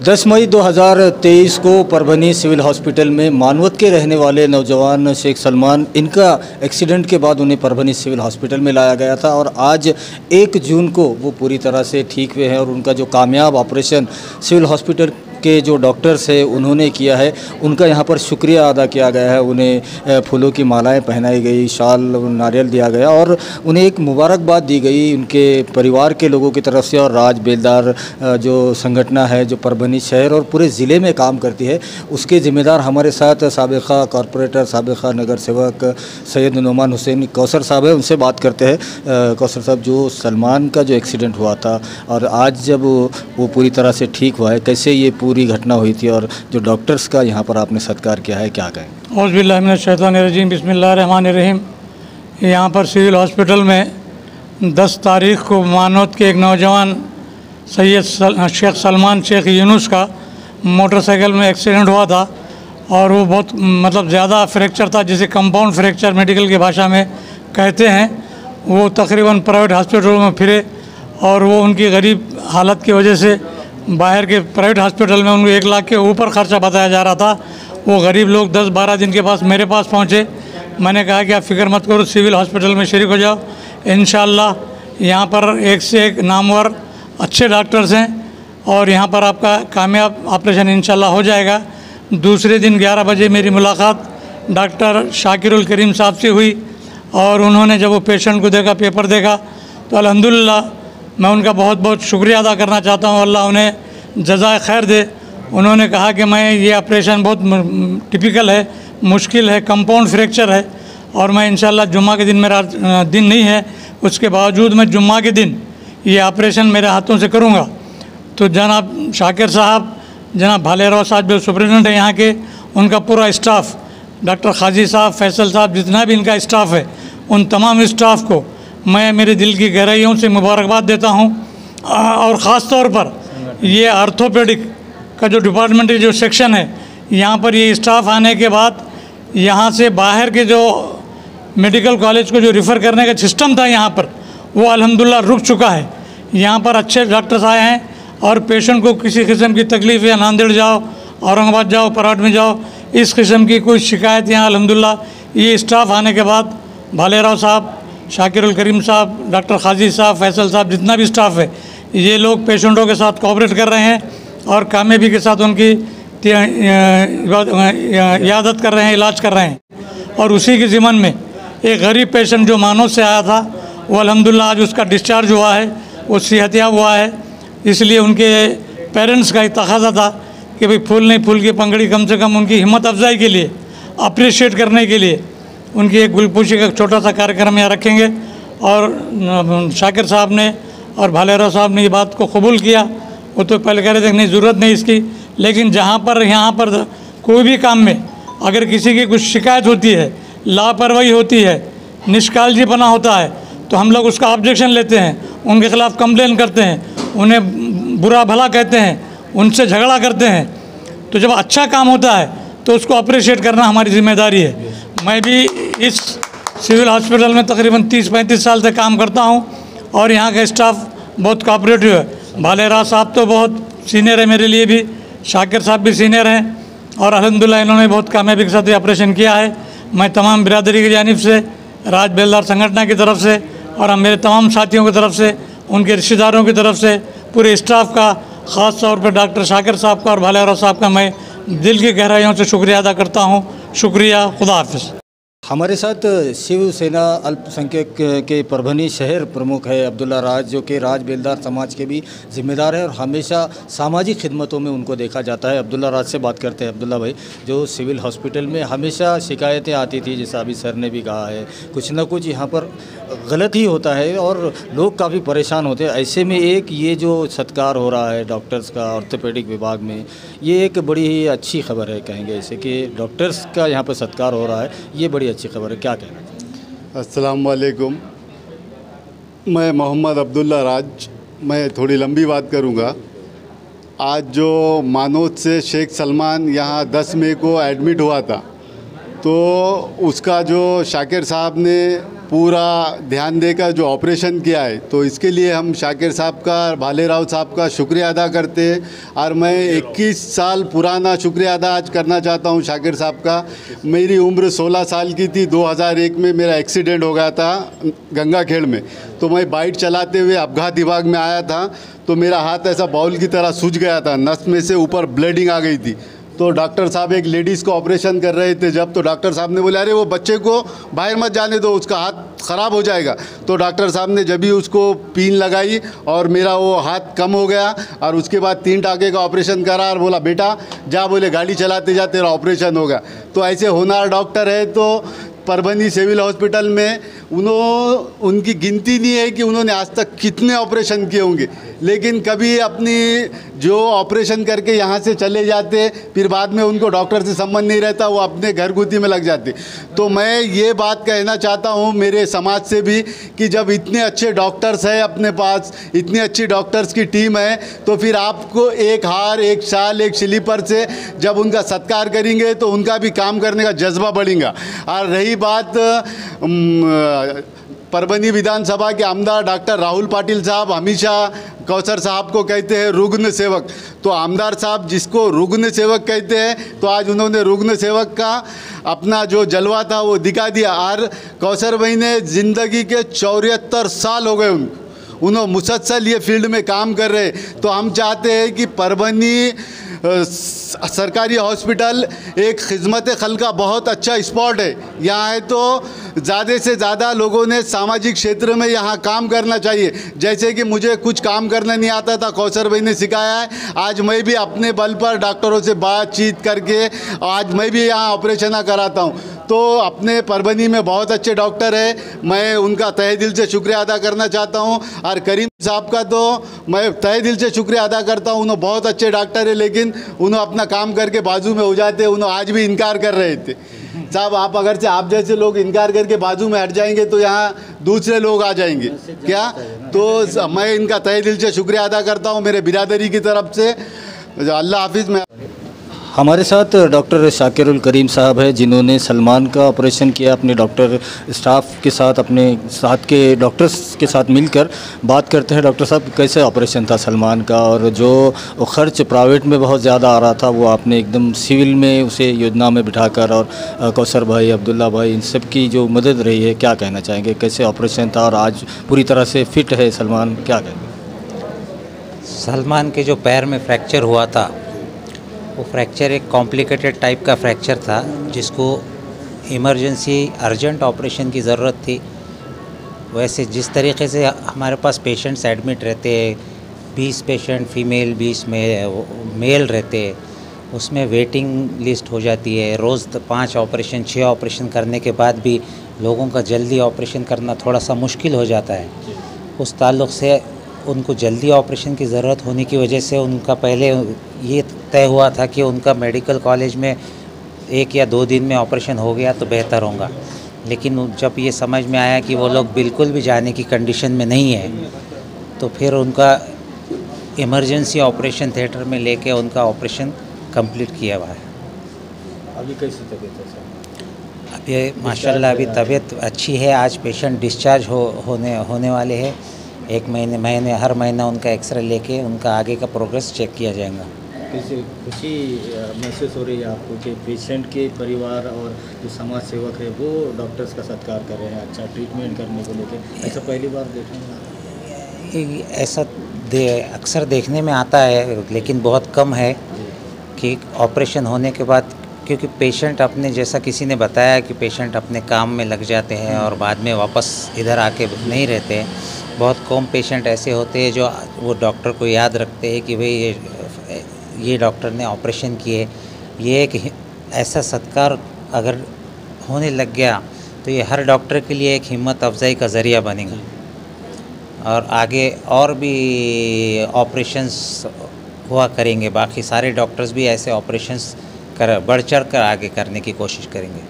10 मई 2023 को Parbhani civil hospital में मानवत के रहने वाले नौजवान शेख सलमान, इनका एक्सीडेंट के बाद उन्हें परभनी सिविल हॉस्पिटल में लाया गया था और आज 1 जून को वो पूरी तरह से ठीक हुए हैं और उनका जो कामयाब ऑपरेशन सिविल हॉस्पिटल के जो डॉक्टर्स हैं उन्होंने किया है, उनका यहाँ पर शुक्रिया अदा किया गया है। उन्हें फूलों की मालाएं पहनाई गई, शाल नारियल दिया गया और उन्हें एक मुबारकबाद दी गई उनके परिवार के लोगों की तरफ से। और राज बेलदार जो संगठन है जो परभनी शहर और पूरे ज़िले में काम करती है, उसके ज़िम्मेदार हमारे साथ साबिक़ा कॉरपोरेटर, साबिक़ा नगर सेवक सैयद नोमान हुसैन कौसर साहब है। उनसे बात करते हैं। कौसर साहब, जो सलमान का जो एक्सीडेंट हुआ था और आज जब वो पूरी तरह से ठीक हुआ है, कैसे ये पूरी घटना हुई थी और जो डॉक्टर्स का यहाँ पर आपने सत्कार किया है, क्या कहें? औज़ु बिल्लाहि मिनश शैतानिर रजीम, बिस्मिल्लाहिर रहमानिर रहीम। यहाँ पर सिविल हॉस्पिटल में 10 तारीख़ को मानवत के एक नौजवान सैयद शेख सलमान शेख यूनुस का मोटरसाइकिल में एक्सीडेंट हुआ था और वो बहुत ज़्यादा फ्रैक्चर था, जिसे कंपाउंड फ्रैक्चर मेडिकल की भाषा में कहते हैं। वो तकरीबन प्राइवेट हॉस्पिटलों में फिरे और वो उनकी गरीब हालत की वजह से बाहर के प्राइवेट हॉस्पिटल में उनको 1 लाख के ऊपर खर्चा बताया जा रहा था। वो गरीब लोग 10-12 दिन के पास मेरे पास पहुँचे। मैंने कहा कि आप फिक्र मत करो, सिविल हॉस्पिटल में शरीक हो जाओ, इंशाअल्लाह यहाँ पर एक से एक नामवर अच्छे डॉक्टर्स हैं और यहाँ पर आपका कामयाब ऑपरेशन इंशाअल्लाह हो जाएगा। दूसरे दिन 11 बजे मेरी मुलाकात डॉक्टर शाकिरुल करीम साहब से हुई और उन्होंने जब वो पेशेंट को देखा, पेपर देखा, तो अल्हम्दुलिल्लाह मैं उनका बहुत बहुत शुक्रिया अदा करना चाहता हूँ। अल्लाह उन्हें जज़ाए खैर दे। उन्होंने कहा कि मैं ये ऑपरेशन बहुत टिपिकल है, मुश्किल है, कंपाउंड फ्रैक्चर है और मैं इंशाअल्लाह जुम्मा के दिन मेरा दिन नहीं है, उसके बावजूद मैं जुम्मा के दिन ये ऑपरेशन मेरे हाथों से करूँगा। तो जनाब शाकिर साहब, जनाब भालेराव साहब जो सुप्रिटेंडेंट है यहाँ के, उनका पूरा स्टाफ, डॉक्टर खाजी साहब, फैसल साहब, जितना भी इनका स्टाफ है, उन तमाम स्टाफ को मैं मेरे दिल की गहराइयों से मुबारकबाद देता हूँ। और ख़ास तौर पर ये आर्थोपेडिक का जो डिपार्टमेंट जो सेक्शन है, यहाँ पर ये स्टाफ आने के बाद यहाँ से बाहर के जो मेडिकल कॉलेज को जो रिफ़र करने का सिस्टम था यहाँ पर, वो अल्हम्दुलिल्लाह रुक चुका है। यहाँ पर अच्छे डॉक्टर्स आए हैं और पेशेंट को किसी किस्म की तकलीफ़ या नांदेड़ जाओ, औरंगाबाद जाओ, पराठ में जाओ, इस किस्म की कोई शिकायत यहाँ अल्हम्दुलिल्लाह ये स्टाफ आने के बाद भालेराव साहब, शाकिरुल करीम साहब, डॉक्टर खाजी साहब, फैसल साहब, जितना भी स्टाफ है, ये लोग पेशेंटों के साथ कोऑपरेट कर रहे हैं और कामयाबी के साथ उनकी यादत कर रहे हैं, इलाज कर रहे हैं। और उसी के ज़िम्मन में एक गरीब पेशेंट जो मानव से आया था, वो अल्हम्दुलिल्लाह आज उसका डिस्चार्ज हुआ है, वो सेहतयाब हुआ है। इसलिए उनके पेरेंट्स का तकाज़ा था कि भाई फूल नहीं, फूल की पंखड़ी, कम से कम उनकी हिम्मत अफजाई के लिए, अप्रिशिएट करने के लिए उनकी एक गुलपूशी का छोटा सा कार्यक्रम यहाँ रखेंगे। और शाकिर साहब ने और भालेराव साहब ने ये बात को कबूल किया। वो तो पहले कह रहे थे नहीं, ज़रूरत नहीं इसकी, लेकिन जहाँ पर यहाँ पर कोई भी काम में अगर किसी की कुछ शिकायत होती है, लापरवाही होती है, निष्काळजीपना होता है, तो हम लोग उसका ऑब्जेक्शन लेते हैं, उनके ख़िलाफ़ कंप्लेन करते हैं, उन्हें बुरा भला कहते हैं, उनसे झगड़ा करते हैं। तो जब अच्छा काम होता है तो उसको अप्रिशिएट करना हमारी ज़िम्मेदारी है। मैं भी इस सिविल हॉस्पिटल में तकरीबन 30-35 साल से काम करता हूं और यहाँ का स्टाफ बहुत कोऑपरेटिव है। भालेराव साहब तो बहुत सीनियर है मेरे लिए भी, शाकिर साहब भी सीनियर हैं और अल्हम्दुलिल्लाह इन्होंने बहुत कामयाबी के साथ ये ऑपरेशन किया है। मैं तमाम बिरादरी की जानिब से, राज बेलदार संगठन की तरफ से और मेरे तमाम साथियों की तरफ से, उनके रिश्तेदारों की तरफ से, पूरे स्टाफ का, ख़ास तौर पर डॉक्टर शाकिर साहब का और भालेराव साहब का मैं दिल की गहराइयों से शुक्रिया अदा करता हूँ। शुक्रिया, खुदा हाफिज़। हमारे साथ शिवसेना अल्पसंख्यक के परभनी शहर प्रमुख है अब्दुल्ला राज, जो कि राज बेलदार समाज के भी जिम्मेदार है और हमेशा सामाजिक खिदमतों में उनको देखा जाता है। अब्दुल्ला राज से बात करते हैं। अब्दुल्ला भाई, जो सिविल हॉस्पिटल में हमेशा शिकायतें आती थी, जैसा अभी सर ने भी कहा है, कुछ ना कुछ यहाँ पर गलत ही होता है और लोग काफ़ी परेशान होते हैं। ऐसे में एक ये जो सत्कार हो रहा है डॉक्टर्स का ऑर्थोपेडिक विभाग में, ये एक बड़ी ही अच्छी खबर है, कहेंगे ऐसे कि डॉक्टर्स का यहाँ पर सत्कार हो रहा है, ये बड़ी अच्छी खबर है, क्या कहना? अस्सलाम वालेकुम, मैं मोहम्मद अब्दुल्ला राज। मैं थोड़ी लंबी बात करूँगा। आज जो मानोद से शेख सलमान यहाँ 10 मई को एडमिट हुआ था, तो उसका जो शाकिर साहब ने पूरा ध्यान देकर जो ऑपरेशन किया है, तो इसके लिए हम शाकिर साहब का, भालेराव साहब का शुक्रिया अदा करते हैं। और मैं 21 साल पुराना शुक्रिया अदा आज करना चाहता हूं शाकिर साहब का। मेरी उम्र 16 साल की थी, 2001 में मेरा एक्सीडेंट हो गया था गंगाखेड़ में। तो मैं बाइक चलाते हुए अपघात विभाग में आया था, तो मेरा हाथ ऐसा बाउल की तरह सूज गया था, नस में से ऊपर ब्लीडिंग आ गई थी। तो डॉक्टर साहब एक लेडीज़ को ऑपरेशन कर रहे थे जब, तो डॉक्टर साहब ने बोले अरे वो बच्चे को बाहर मत जाने दो, उसका हाथ ख़राब हो जाएगा। तो डॉक्टर साहब ने जब भी उसको पिन लगाई और मेरा वो हाथ कम हो गया, और उसके बाद 3 टाँके का ऑपरेशन करा और बोला बेटा जा, बोले गाड़ी चलाते जा, तेरा ऑपरेशन होगा। तो ऐसे होनहार डॉक्टर है। तो परभनी सिविल हॉस्पिटल में उनकी गिनती नहीं है कि उन्होंने आज तक कितने ऑपरेशन किए होंगे, लेकिन कभी अपनी जो ऑपरेशन करके यहाँ से चले जाते, फिर बाद में उनको डॉक्टर से संबंध नहीं रहता, वो अपने घरगुती में लग जाते। तो मैं ये बात कहना चाहता हूँ मेरे समाज से भी कि जब इतने अच्छे डॉक्टर्स हैं अपने पास, इतनी अच्छी डॉक्टर्स की टीम है, तो फिर आपको एक हार, एक शाल, एक स्लीपर से जब उनका सत्कार करेंगे तो उनका भी काम करने का जज्बा बढ़ेगा। और रही बात परभनी विधानसभा के आमदार डॉक्टर राहुल पाटिल साहब हमेशा कौसर साहब को कहते हैं रुग्ण सेवक। तो आमदार साहब जिसको रुग्ण सेवक कहते हैं, तो आज उन्होंने रुग्ण सेवक का अपना जो जलवा था वो दिखा दिया। और कौसर भाई ने ज़िंदगी के 74 साल हो गए उन्होंने मुसलसल ये फील्ड में काम कर रहे। तो हम चाहते हैं कि परभनी सरकारी हॉस्पिटल एक खिदमत खल का बहुत अच्छा स्पॉट है। यहाँ है तो ज़्यादा से ज़्यादा लोगों ने सामाजिक क्षेत्र में यहाँ काम करना चाहिए। जैसे कि मुझे कुछ काम करना नहीं आता था, कौसर भाई ने सिखाया है। आज मैं भी अपने बल पर डॉक्टरों से बातचीत करके आज मैं भी यहाँ ऑपरेशन कराता हूँ। तो अपने परभनी में बहुत अच्छे डॉक्टर है, मैं उनका तहे दिल से शुक्रिया अदा करना चाहता हूँ। और करीम साहब का तो मैं तहे दिल से शुक्रिया अदा करता हूँ, उन्होंने बहुत अच्छे डॉक्टर है, लेकिन उन्होंने अपना काम करके बाजू में हो जाते, उन्होंने आज भी इनकार कर रहे थे। साहब आप अगर से आप जैसे लोग इनकार करके बाजू में हट जाएंगे तो यहाँ दूसरे लोग आ जाएंगे क्या। तो मैं इनका तहे दिल से शुक्रिया अदा करता हूँ मेरे बिरादरी की तरफ से। अल्लाह हाफिज़। में हमारे साथ डॉक्टर शाकिरुल करीम साहब है, जिन्होंने सलमान का ऑपरेशन किया। अपने डॉक्टर स्टाफ के साथ, अपने साथ के डॉक्टर्स के साथ मिलकर बात करते हैं। डॉक्टर साहब कैसे ऑपरेशन था सलमान का, और जो खर्च प्राइवेट में बहुत ज़्यादा आ रहा था वो आपने एकदम सिविल में उसे योजना में बिठाकर, और कौसर भाई, अब्दुल्ला भाई, इन सब की जो मदद रही है, क्या कहना चाहेंगे, कैसे ऑपरेशन था और आज पूरी तरह से फिट है सलमान, क्या कहेंगे? सलमान के जो पैर में फ्रैक्चर हुआ था, वो फ्रैक्चर एक कॉम्प्लिकेटेड टाइप का फ्रैक्चर था, जिसको इमरजेंसी अर्जेंट ऑपरेशन की ज़रूरत थी। वैसे जिस तरीके से हमारे पास पेशेंट्स एडमिट रहते हैं, 20 पेशेंट फीमेल, 20 मेल रहते हैं, उसमें वेटिंग लिस्ट हो जाती है। रोज़ 5 ऑपरेशन 6 ऑपरेशन करने के बाद भी लोगों का जल्दी ऑपरेशन करना थोड़ा सा मुश्किल हो जाता है। उस ताल्लुक़ से उनको जल्दी ऑपरेशन की ज़रूरत होने की वजह से उनका पहले ये तय हुआ था कि उनका मेडिकल कॉलेज में 1 या 2 दिन में ऑपरेशन हो गया तो बेहतर होगा। लेकिन जब ये समझ में आया कि वो लोग बिल्कुल भी जाने की कंडीशन में नहीं है, तो फिर उनका इमरजेंसी ऑपरेशन थिएटर में लेके उनका ऑपरेशन कंप्लीट किया हुआ है। अभी कैसी तबीयत है सर? अभी माशाल्लाह अभी तबीयत अच्छी है। आज पेशेंट डिस्चार्ज होने वाले हैं। 1 महीने हर महीना उनका एक्सरे लेके उनका आगे का प्रोग्रेस चेक किया जाएगा। कैसे खुशी महसूस हो रही है आपको कि पेशेंट के परिवार और जो समाज सेवक है वो डॉक्टर्स का सत्कार कर रहे हैं, अच्छा ट्रीटमेंट करने को लेकर? ऐसा पहली बार देखने में ऐसा अक्सर देखने में आता है, लेकिन बहुत कम है कि ऑपरेशन होने के बाद, क्योंकि पेशेंट अपने, जैसा किसी ने बताया कि पेशेंट अपने काम में लग जाते हैं और बाद में वापस इधर आके नहीं रहते हैं। बहुत कम पेशेंट ऐसे होते हैं जो वो डॉक्टर को याद रखते हैं कि भाई ये डॉक्टर ने ऑपरेशन किए। ये एक ऐसा सत्कार अगर होने लग गया तो ये हर डॉक्टर के लिए एक हिम्मत अफजाई का ज़रिया बनेगा, और आगे और भी ऑपरेशंस हुआ करेंगे। बाकी सारे डॉक्टर्स भी ऐसे ऑपरेशंस बढ़ चढ़ कर आगे करने की कोशिश करेंगे।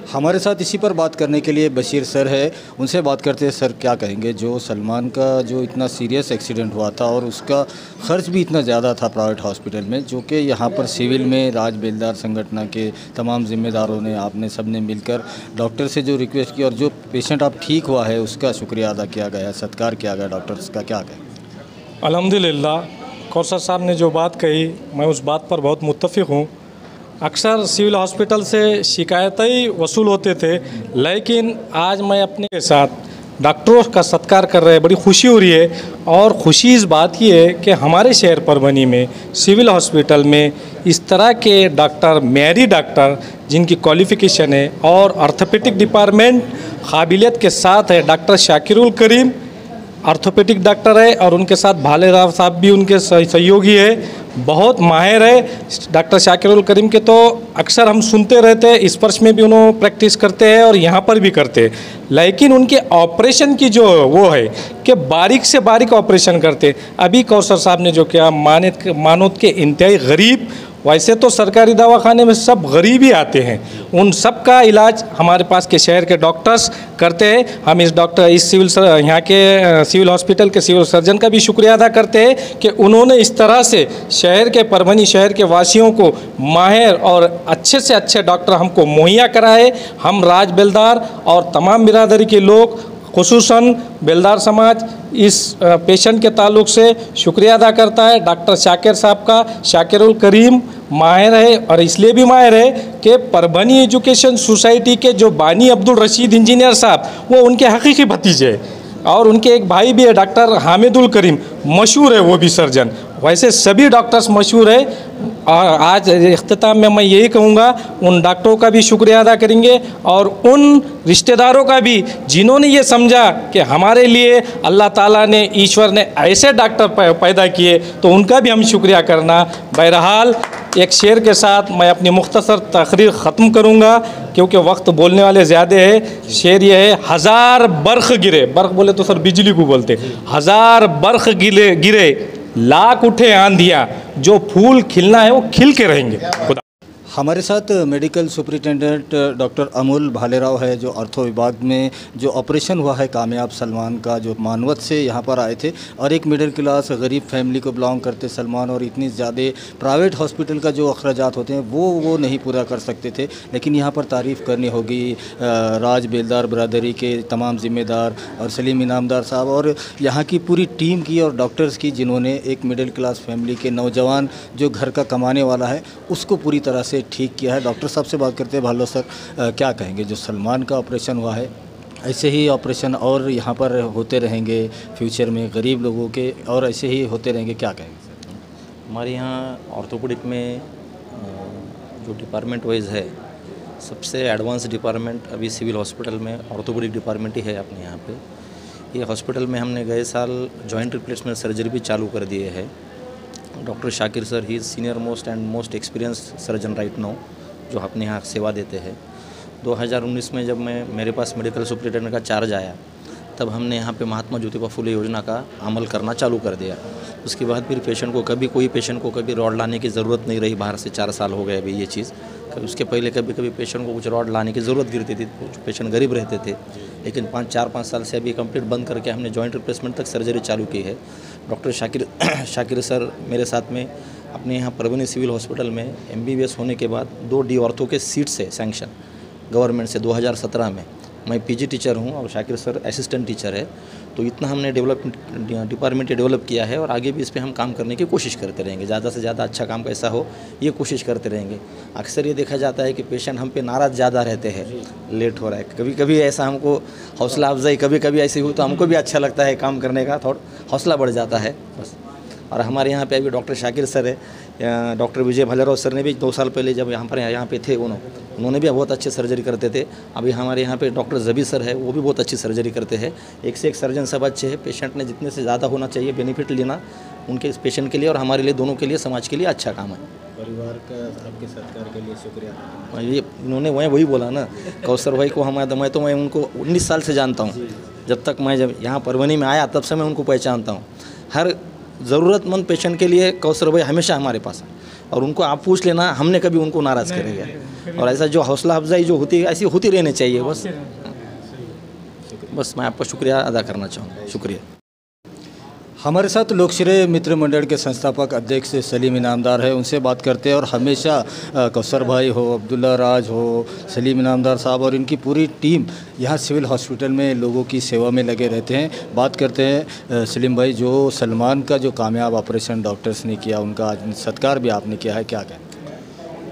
हमारे साथ इसी पर बात करने के लिए बशीर सर है, उनसे बात करते हैं। सर क्या कहेंगे, जो सलमान का जो इतना सीरियस एक्सीडेंट हुआ था और उसका खर्च भी इतना ज़्यादा था प्राइवेट हॉस्पिटल में, जो कि यहाँ पर सिविल में राज बेलदार संगठन के तमाम जिम्मेदारों ने, आपने सब ने मिलकर डॉक्टर से जो रिक्वेस्ट की और जो पेशेंट अब ठीक हुआ है उसका शुक्रिया अदा किया गया, सत्कार किया गया डॉक्टर्स का, क्या कहें? अल्हम्दुलिल्लाह, कौसर साहब ने जो बात कही मैं उस बात पर बहुत मुत्तफ़िक़ हूँ। अक्सर सिविल हॉस्पिटल से शिकायतें वसूल होते थे, लेकिन आज मैं अपने के साथ डॉक्टरों का सत्कार कर रहे हैं, बड़ी खुशी हो रही है। और खुशी इस बात की है कि हमारे शहर परभनी में सिविल हॉस्पिटल में इस तरह के डॉक्टर, मेरी डॉक्टर जिनकी क्वालिफ़िकेशन है और ऑर्थोपेडिक डिपार्टमेंट काबिलियत के साथ है, डॉक्टर शाकिरुल करीम ऑर्थोपेडिक डॉक्टर है और उनके साथ भाले राव साहब भी उनके सहयोगी है, बहुत माहिर है। डॉक्टर शाकिरुल करीम के तो अक्सर हम सुनते रहते हैं, स्पर्श में भी उन्होंने प्रैक्टिस करते हैं और यहाँ पर भी करते हैं, लेकिन उनके ऑपरेशन की जो वो है कि बारीक से बारीक ऑपरेशन करते। अभी कौसर साहब ने जो किया, मानवत के इंतहाई गरीब, वैसे तो सरकारी दवाखाने में सब गरीब ही आते हैं, उन सब का इलाज हमारे पास के शहर के डॉक्टर्स करते हैं। हम इस यहाँ के सिविल हॉस्पिटल के सिविल सर्जन का भी शुक्रिया अदा करते हैं कि उन्होंने इस तरह से शहर के, परभनी शहर के वासियों को माहिर और अच्छे से अच्छे डॉक्टर हमको मुहैया कराए। हम राज बेलदार और तमाम बिरादरी के लोग, खुसूसन बेलदार समाज, इस पेशेंट के ताल्लुक़ से शुक्रिया अदा करता है। डॉक्टर शाकिर साहब का, शाकिरुल करीम माहिर है और इसलिए भी माहिर है कि परभनी एजुकेशन सोसाइटी के जो बानी अब्दुल रशीद इंजीनियर साहब, वो उनके हकीकी भतीजे हैं और उनके एक भाई भी है डॉक्टर हामिदुल करीम, मशहूर है वो भी सर्जन। वैसे सभी डॉक्टर्स मशहूर है। और आज इख्तिताम में मैं यही कहूँगा, उन डॉक्टरों का भी शुक्रिया अदा करेंगे और उन रिश्तेदारों का भी जिन्होंने ये समझा कि हमारे लिए अल्लाह ताला ने, ईश्वर ने ऐसे डॉक्टर पैदा किए, तो उनका भी हम शुक्रिया करना। बहरहाल एक शेर के साथ मैं अपनी मुख्तसर तकरीर ख़त्म करूँगा क्योंकि वक्त बोलने वाले ज़्यादा है। शेर ये है, हज़ार बर्फ़ गिरे, बर्फ़ बोले तो सर बिजली को बोलते, हज़ार बर्फ़ गिरे लाख उठे आंधियाँ, जो फूल खिलना है वो खिल के रहेंगे। खुदा। हमारे साथ medical superintendent doctor Amul Bhalerao है, जो ऑर्थो विभाग में जो ऑपरेशन हुआ है कामयाब सलमान का, जो मानवत से यहाँ पर आए थे और एक मिडिल क्लास गरीब फैमिली को बिलोंग करते सलमान, और इतनी ज़्यादा प्राइवेट हॉस्पिटल का जो अखराजात होते हैं वो नहीं पूरा कर सकते थे। लेकिन यहाँ पर तारीफ़ करनी होगी राज बेलदार बरादरी के तमाम ज़िम्मेदार और सलीम इनामदार साहब और यहाँ की पूरी टीम की और डॉक्टर्स की, जिन्होंने एक मिडिल क्लास फैमिली के नौजवान जो घर का कमाने वाला है उसको पूरी तरह से ठीक किया है। डॉक्टर साहब से बात करते हैं। भालो सर, क्या कहेंगे, जो सलमान का ऑपरेशन हुआ है ऐसे ही ऑपरेशन और यहाँ पर होते रहेंगे फ्यूचर में गरीब लोगों के, और ऐसे ही होते रहेंगे, क्या कहेंगे सर? हमारे यहाँ ऑर्थोपेडिक में जो डिपार्टमेंट वाइज है, सबसे एडवांस डिपार्टमेंट अभी सिविल हॉस्पिटल में ऑर्थोपेडिक डिपार्टमेंट ही है अपने यहाँ पे। ये हॉस्पिटल में हमने गए साल जॉइंट रिप्लेसमेंट सर्जरी भी चालू कर दिए है। Doctor Shakir sir, he is senior most and most experience surgeon right now, जो अपने यहाँ सेवा देते हैं। 2019 में जब मेरे पास मेडिकल सुपरिटेंडेंट का चार्ज आया, तब हमने यहाँ पे महात्मा ज्योतिबा फुले योजना का अमल करना चालू कर दिया। उसके बाद फिर कोई पेशेंट को कभी रॉड लाने की ज़रूरत नहीं रही। बाहर से 4 साल हो गए अभी ये चीज़। उसके पहले कभी पेशेंट को कुछ रॉड लाने की ज़रूरत गिरती थी, कुछ पेशेंट गरीब रहते थे। लेकिन 4-5 साल से अभी कंप्लीट बंद करके हमने जॉइंट रिप्लेसमेंट तक सर्जरी चालू की है। डॉक्टर शाकिर सर मेरे साथ में अपने यहाँ परभनी सिविल हॉस्पिटल में MBBS होने के बाद 2 डी ऑर्थो के सीट से सैंक्शन गवर्नमेंट से 2017 में। मैं PG टीचर हूँ और शाकिर सर असिस्टेंट टीचर है। तो इतना हमने डिपार्टमेंट डेवलप किया है और आगे भी इस पर हम काम करने की कोशिश करते रहेंगे। ज़्यादा से ज़्यादा अच्छा काम कैसा हो, ये कोशिश करते रहेंगे। अक्सर ये देखा जाता है कि पेशेंट हम पे नाराज़ ज़्यादा रहते हैं, लेट हो रहा है। कभी कभी ऐसा हमको हौसला अफजाई, कभी ऐसी हुई तो हमको भी अच्छा लगता है काम करने का, थोड़ा हौसला बढ़ जाता है बस। और हमारे यहाँ पे अभी डॉक्टर शाकिर सर है, डॉक्टर विजय भालेराव सर ने भी 2 साल पहले जब यहाँ पे थे उन्होंने भी बहुत अच्छे सर्जरी करते थे। अभी हमारे यहाँ पे डॉक्टर जबी सर है, वो भी बहुत अच्छी सर्जरी करते हैं। एक से एक सर्जन सब अच्छे हैं। पेशेंट ने जितने से ज़्यादा होना चाहिए बेनिफिट लेना उनके इस पेशेंट के लिए और हमारे लिए, दोनों के लिए, समाज के लिए अच्छा काम है। परिवार का आपके सत्कार के लिए शुक्रिया। ये इन्होंने वही बोला ना, कौसर भाई को मैं उनको 19 साल से जानता हूँ। जब यहाँ परभनी में आया तब से मैं उनको पहचानता हूँ। हर ज़रूरतमंद पेशेंट के लिए कौसर भाई हमेशा हमारे पास है और उनको आप पूछ लेना, हमने कभी उनको नाराज़ करेंगे। और ऐसा जो हौसला अफजाई जो होती है ऐसी होती रहनी चाहिए। बस मैं आपका शुक्रिया अदा करना चाहूँगा। शुक्रिया। हमारे साथ लोकश्रेय मित्र मंडल के संस्थापक अध्यक्ष सलीम इनामदार है, उनसे बात करते हैं। और हमेशा कौसर भाई हो, अब्दुल्ला राज हो, सलीम इनामदार साहब और इनकी पूरी टीम यहाँ सिविल हॉस्पिटल में लोगों की सेवा में लगे रहते हैं। बात करते हैं सलीम भाई, जो सलमान का जो कामयाब ऑपरेशन डॉक्टर्स ने किया, उनका सत्कार भी आपने किया है, क्या कहें?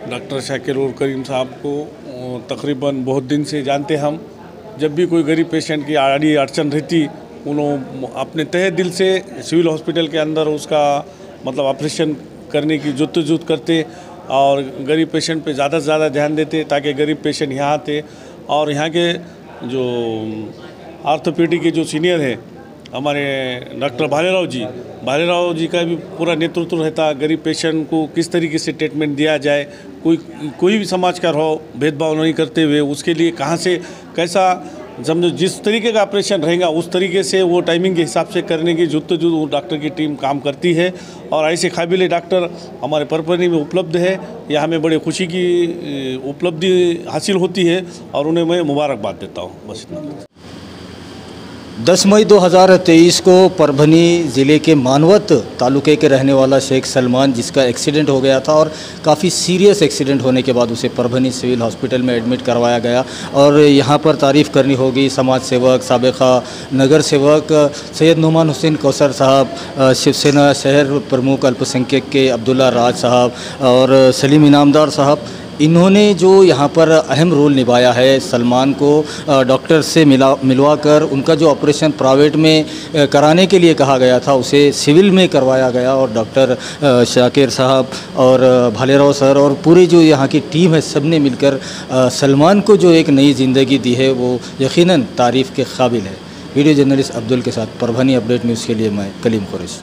डॉक्टर शाकिर उर करीम साहब को तकरीबन बहुत दिन से जानते हम। जब भी कोई गरीब पेशेंट की आड़ी अड़चन रहती, उन्होंने अपने तहे दिल से सिविल हॉस्पिटल के अंदर उसका मतलब ऑपरेशन करने की जुद्दोजहद करते और गरीब पेशेंट पे ज़्यादा से ज़्यादा ध्यान देते ताकि गरीब पेशेंट यहाँ आते। और यहाँ के जो ऑर्थोपेडिक के जो सीनियर हैं हमारे डॉक्टर भालेराव जी का भी पूरा नेतृत्व रहता। गरीब पेशेंट को किस तरीके से ट्रीटमेंट दिया जाए, कोई भी समाज का हो, भेदभाव नहीं करते हुए उसके लिए कहाँ से कैसा समझो जिस तरीके का ऑपरेशन रहेगा उस तरीके से वो टाइमिंग के हिसाब से करने की जुद्दोजहद वो डॉक्टर की टीम काम करती है। और ऐसे काबिल डॉक्टर हमारे परभनी में उपलब्ध है। यह हमें बड़े खुशी की उपलब्धि हासिल होती है और उन्हें मैं मुबारकबाद देता हूँ। बस इतना। 10 मई 2023 को परभनी ज़िले के मानवत तालुके के रहने वाला शेख सलमान, जिसका एक्सीडेंट हो गया था और काफ़ी सीरियस एक्सीडेंट होने के बाद उसे परभनी सिविल हॉस्पिटल में एडमिट करवाया गया। और यहाँ पर तारीफ़ करनी होगी समाज सेवक, साबिका नगर सेवक सैयद नुमान हुसैन कौसर साहब, शिवसेना शहर प्रमुख अल्पसंख्यक के अब्दुल्ला राज साहब और सलीम इनामदार साहब। इन्होंने जो यहाँ पर अहम रोल निभाया है, सलमान को डॉक्टर से मिलवा कर उनका जो ऑपरेशन प्राइवेट में कराने के लिए कहा गया था उसे सिविल में करवाया गया। और डॉक्टर शाकिर साहब और भालेराव सर और पूरी जो यहाँ की टीम है, सब ने मिलकर सलमान को जो एक नई ज़िंदगी दी है वो यकीनन तारीफ़ के काबिल है। वीडियो जर्नलिस्ट अब्दुल के साथ परभनी अपडेट न्यूज़ के लिए मैं कलीम खुरैशी।